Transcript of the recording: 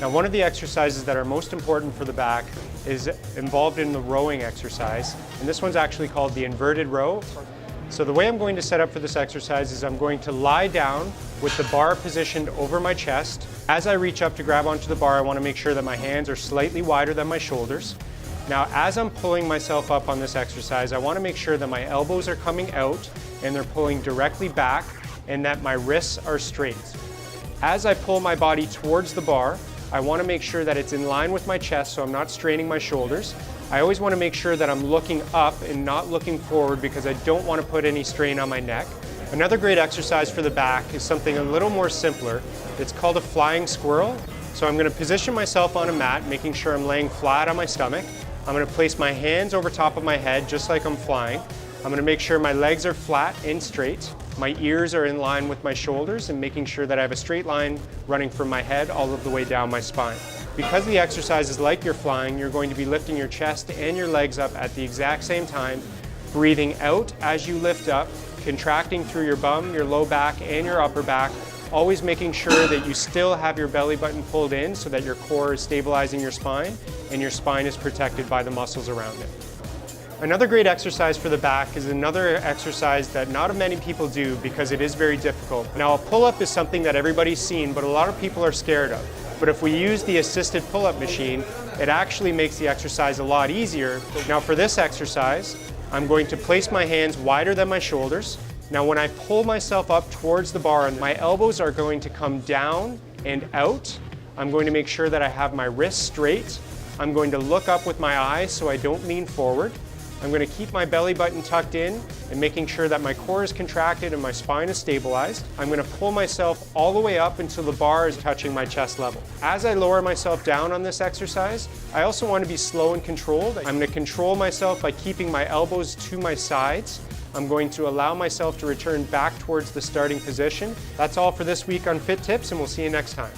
Now, one of the exercises that are most important for the back is involved in the rowing exercise, and this one's actually called the inverted row. So the way I'm going to set up for this exercise is I'm going to lie down with the bar positioned over my chest. As I reach up to grab onto the bar, I want to make sure that my hands are slightly wider than my shoulders. Now, as I'm pulling myself up on this exercise, I want to make sure that my elbows are coming out and they're pulling directly back and that my wrists are straight. As I pull my body towards the bar, I want to make sure that it's in line with my chest so I'm not straining my shoulders. I always want to make sure that I'm looking up and not looking forward because I don't want to put any strain on my neck. Another great exercise for the back is something a little more simpler. It's called a Flying Squirrel. So I'm going to position myself on a mat, making sure I'm laying flat on my stomach. I'm going to place my hands over top of my head just like I'm flying. I'm going to make sure my legs are flat and straight. My ears are in line with my shoulders and making sure that I have a straight line running from my head all of the way down my spine. Because the exercise is like you're flying, you're going to be lifting your chest and your legs up at the exact same time, breathing out as you lift up, contracting through your bum, your low back, and your upper back, always making sure that you still have your belly button pulled in so that your core is stabilizing your spine and your spine is protected by the muscles around it. Another great exercise for the back is another exercise that not many people do because it is very difficult. Now, a pull-up is something that everybody's seen, but a lot of people are scared of. But if we use the assisted pull-up machine, it actually makes the exercise a lot easier. Now, for this exercise, I'm going to place my hands wider than my shoulders. Now, when I pull myself up towards the bar, my elbows are going to come down and out. I'm going to make sure that I have my wrists straight. I'm going to look up with my eyes so I don't lean forward. I'm going to keep my belly button tucked in and making sure that my core is contracted and my spine is stabilized. I'm going to pull myself all the way up until the bar is touching my chest level. As I lower myself down on this exercise, I also want to be slow and controlled. I'm going to control myself by keeping my elbows to my sides. I'm going to allow myself to return back towards the starting position. That's all for this week on Fit Tips, and we'll see you next time.